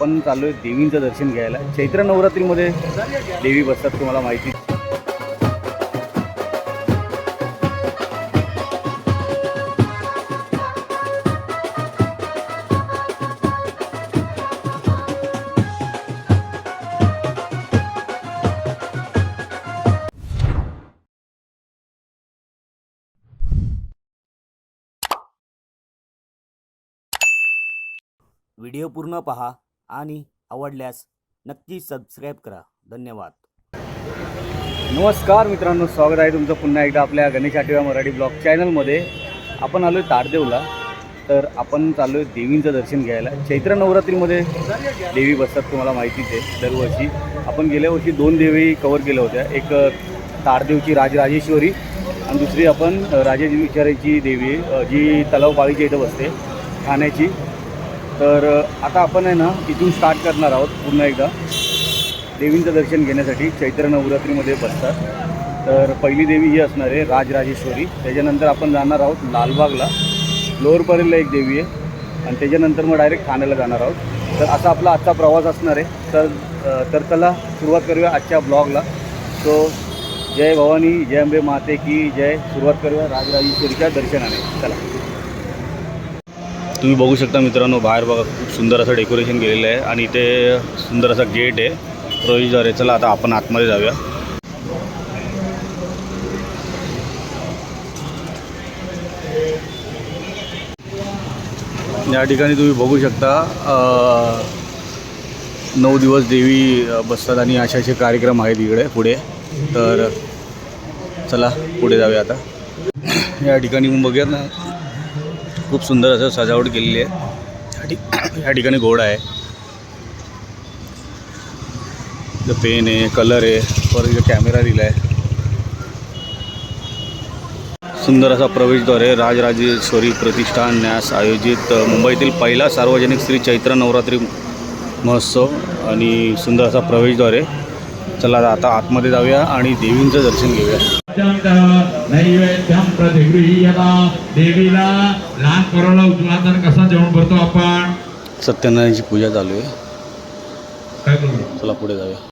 आपण चाललो आहे देवींचं दर्शन घ्यायला। चैत्र नवरात्रीमध्ये देवी बसतात, तुम्हाला माहिती। व्हिडिओ पूर्ण पहा आणि आवडल्यास नक्की सबस्क्राईब करा। धन्यवाद। नमस्कार मित्रांनो, स्वागत आहे तुमचं पुन्हा एकदा आपल्या गणेश आठव्या मराठी ब्लॉग चॅनलमध्ये। आपण आलो आहे ताडदेवला, तर आपण चाललो आहे देवींचं दर्शन घ्यायला। चैत्र नवरात्रीमध्ये देवी बसतात, तुम्हाला माहितीच आहे। दरवर्षी आपण गेल्या वर्षी 2 देवी कवर केल्या होत्या, एक ताडदेवची राजराजेश्वरी आणि दुसरी आपण राजेश्वरीची देवी जी तलावपाळीच्या इथं बसते, ठाण्याची। तर आता आपण आहे ना इथून स्टार्ट करणार आहोत पुन्हा एकदा देवींचं दर्शन घेण्यासाठी। चैत्र नवरात्रीमध्ये बसतात, तर पहिली देवी ही असणार आहे राजराजेश्वरी। त्याच्यानंतर आपण जाणार आहोत लालबागला, लोअर परेलला एक देवी आहे, आणि त्याच्यानंतर मग डायरेक्ट ठाण्याला जाणार आहोत। तर असा आपला आजचा प्रवास असणार आहे। तर चला सुरुवात करूया आजच्या ब्लॉगला। सो जय भवानी, जय अंबे माते की जय। सुरुवात करूया राजराजेश्वरीच्या दर्शनाने, चला। तुम्ही बघू शकता मित्रांनो, बाहेर बघा खूप सुंदर असं डेकोरेशन केलेलं आहे, आणि इथे सुंदर असा गेट आहे, प्रवेशद्वार आहे। चला आता आपण आतमध्ये जाऊया। या ठिकाणी तुम्ही बघू शकता 9 दिवस देवी बसतात, आणि असे कार्यक्रम आहेत इकडे पुढे। तर चला पुढे जाऊया आता। या ठिकाणी बघूया ना, खूप सुंदर असं सजावट केलेली आहे। या ठिकाणी घोडा आहे, पेन आहे, कलर आहे, परत इथे कॅमेरा दिला आहे। सुंदर असा प्रवेशद्वार आहे। राजराजेश्वरी प्रतिष्ठान न्यास आयोजित मुंबईतील पहिला सार्वजनिक श्री चैत्र नवरात्री महोत्सव, आणि सुंदर असा प्रवेशद्वार आहे। चला आता आतमध्ये जाऊया आणि देवींचं दर्शन घेऊया। नैवेद्यम प्रतिगृह्यता। देवीला लहान पोराला उजवादन कसा जेवण करतो आपण? सत्यनारायणची पूजा चालू आहे। काय करू? चला पुढे जाऊया।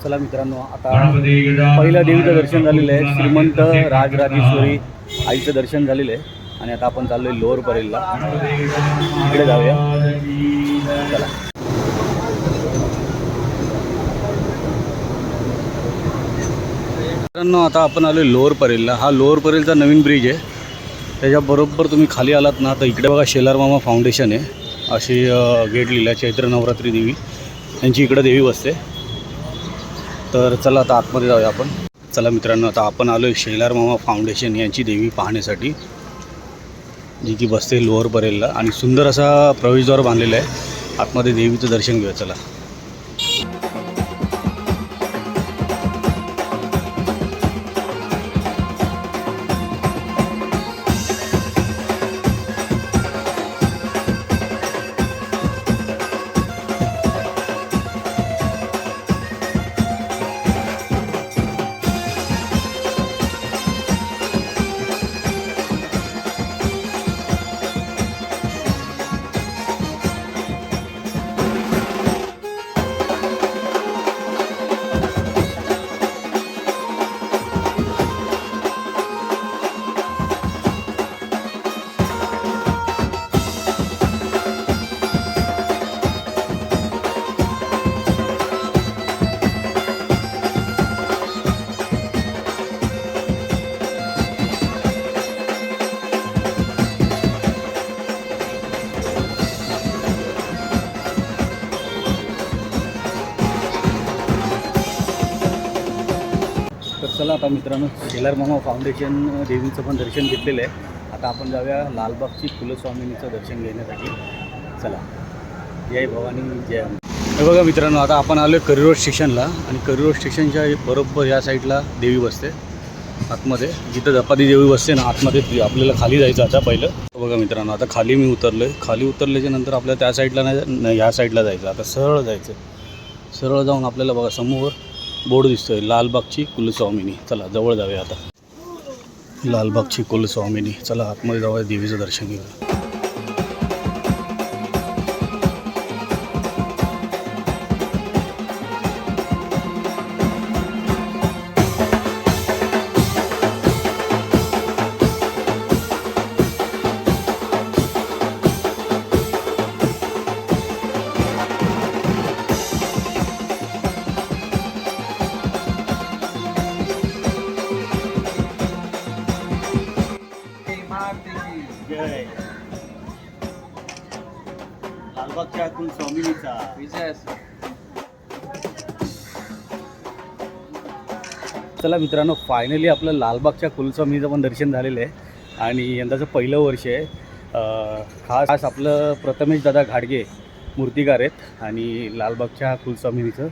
चला मित्रांनो, आता पहिल्या देवीचं दर्शन झालेलं आहे। श्रीमंत राजराजेश्वरी आईचं दर्शन झालेलं आहे, आणि आता आपण चाललो आहे लोअर परेलला, इकडे जाऊया। चला मित्रांनो, आता आपण आलो आहे लोअर परेलला। हा लोअर परेलचा नवीन ब्रिज आहे। त्याच्याबरोबर तुम्ही खाली आलात ना, तर इकडे बघा शेलार मामा फाउंडेशन आहे, अशी गेट लिहिलं आहे। चैत्र नवरात्री देवी यांची इकडे देवी बसते। तर चला आता आतमध्ये जाऊया आपण। चला मित्रांनो, आता आपण आलो आहे शेलार मामा फाउंडेशन यांची देवी पाहण्यासाठी, जी की बसते लोअर परेलला, आणि सुंदर असा प्रवेशद्वार बांधलेला आहे। आतमध्ये देवीचं दर्शन घेऊया, चला। आता मित्रांनो शेलार मामा फाउंडेशन देवीचं पण दर्शन घेतलेलं आहे. आता आपण जाऊया लालबागची कुलस्वामिनीचं दर्शन घेण्यासाठी. चला, जय भवानी जय अंबे. हे बघा मित्रांनो, आता आपण आलो आहे करी रोड स्टेशनला आणि करी रोड स्टेशनच्या बरोबर या साईडला देवी बसते आतमध्ये. जिथं धपाती देवी बसते ना आतमध्ये आपल्याला खाली जायचं आता पहिलं. बघा मित्रांनो, आता खाली मी उतरलो आहे. खाली उतरल्याच्या नंतर आपल्याला त्या साईडला नाही ह्या साईडला जायचं. आता सरळ जायचं. सरळ जाऊन आपल्याला बघा समोर बोर्ड दिसतोय लालबागची कुलस्वामिनी. चला जवळ जाऊया आता. लालबागची कुलस्वामिनी. चला आतमध्ये जाऊया, देवीचं दर्शन घेऊया. जय लालबागच्या कुलस्वामिनीचा विजय. चला मित्रांनो, फायनली आपलं लालबागच्या कुलस्वामीचं पण दर्शन झालेलं आहे आणि यंदाचं पहिलं वर्ष आहे. खास आपलं प्रथमेश दादा घाडगे मूर्तिकार आहेत आणि लालबागच्या कुलस्वामिनीचं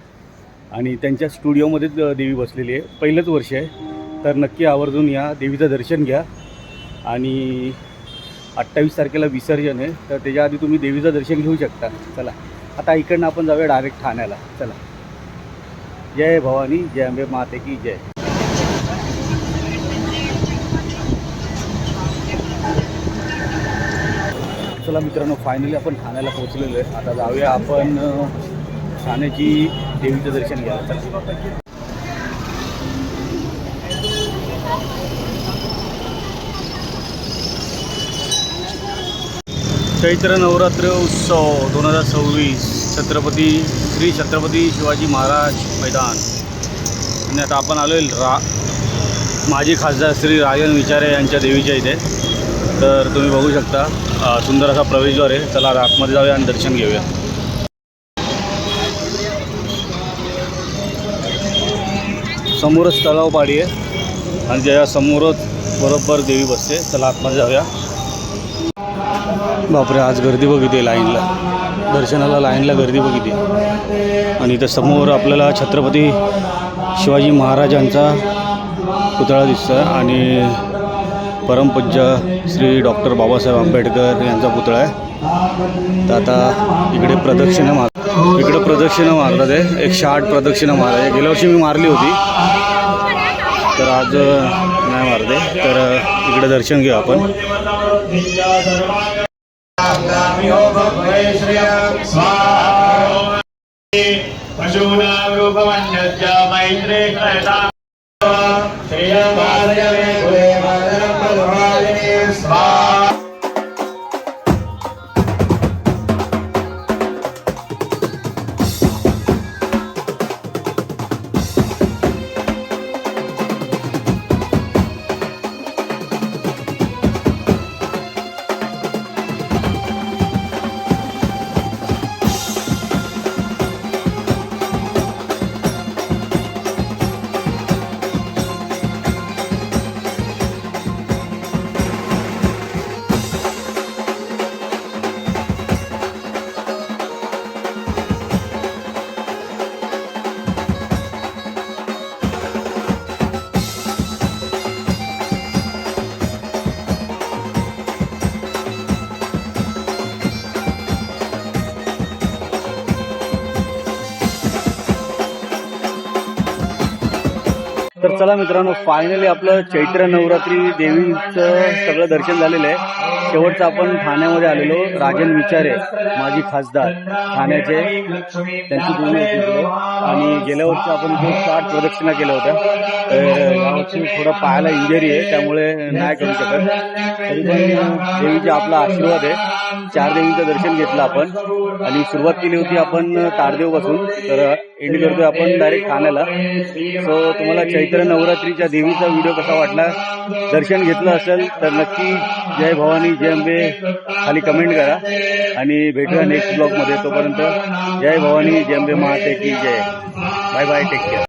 आणि त्यांच्या स्टुडिओमध्येच देवी बसलेली आहे. पहिलंच वर्ष आहे, तर नक्की आवर्जून या, देवीचं दर्शन घ्या. आणि 28 तारखेला विसर्जन आहे, तर त्याच्या आधी तुम्ही देवीचं दर्शन घेऊ शकता. चला आता इकडनं आपण जाऊया डायरेक्ट ठाण्याला. चला, जय भवानी जय अंबे माते की जय. चला मित्रांनो, फायनली आपण ठाण्याला पोहोचलेलो आहे. आता जाऊया आपण ठाण्याची देवीचं दर्शन घ्यायला. चला. चैत्र नवरात्र उत्सव 2026 श्री छत्रपती शिवाजी महाराज मैदान. आणि आता आपण आलो माजी खासदार श्री राजन विचारे यांच्या देवीच्या इथे. तर तुम्ही बघू शकता सुंदर असा प्रवेशद्वार आहे. चला आतमध्ये जाऊया आणि दर्शन घेऊया. समोरच तलावपाडी आहे आणि त्याच्या समोरच बरोबर देवी बसते. चला आतमध्ये जाऊया. बापरे, आज गर्दी बघितली लाईनला, दर्शनाला लाईनला गर्दी बघितली. आणि इथं समोर आपल्याला छत्रपती शिवाजी महाराजांचा पुतळा दिसतो आहे आणि परमपूज्य श्री डॉक्टर बाबासाहेब आंबेडकर यांचा पुतळा आहे. तर आता इकडे प्रदक्षिणा मारतात आहे. 108 प्रदक्षिणा मारायच्या. गेल्या वर्षी मी मारली होती, तर आज नाही मारते. तर इकडे दर्शन घेऊ आपण. तर चला मित्रांनो, फायनली आपलं चैत्र नवरात्री देवीचं सगळं दर्शन झालेलं आहे. शेवटचं आपण ठाण्यामध्ये आलेलो. राजन विचारे माजी खासदार ठाण्याचे, त्यांची देवी होती इकडे. आणि गेल्या वर्षी आपण इथे 60 प्रदक्षिणा केल्या होत्या. तर यावर्षी थोडं पायाला इंजरी आहे, त्यामुळे नाही करू शकत. तरी पण देवीचा आपला आशीर्वाद आहे. 4 देवीचं दर्शन घेतलं आपण आणि सुरुवात केली होती आपण तारदेवपासून. तर एंड करतोय आपण डायरेक्ट ठाण्याला. सो तुम्हाला चैत्र नवरात्रीच्या देवीचा व्हिडिओ कसा वाटला, दर्शन घेतलं असेल तर नक्की जय भवानी जय अंबे खाली कमेंट करा आणि भेटूया नेक्स्ट ब्लॉगमध्ये. तोपर्यंत जय भवानी जय अंबे माते की जय. Bye bye, take care.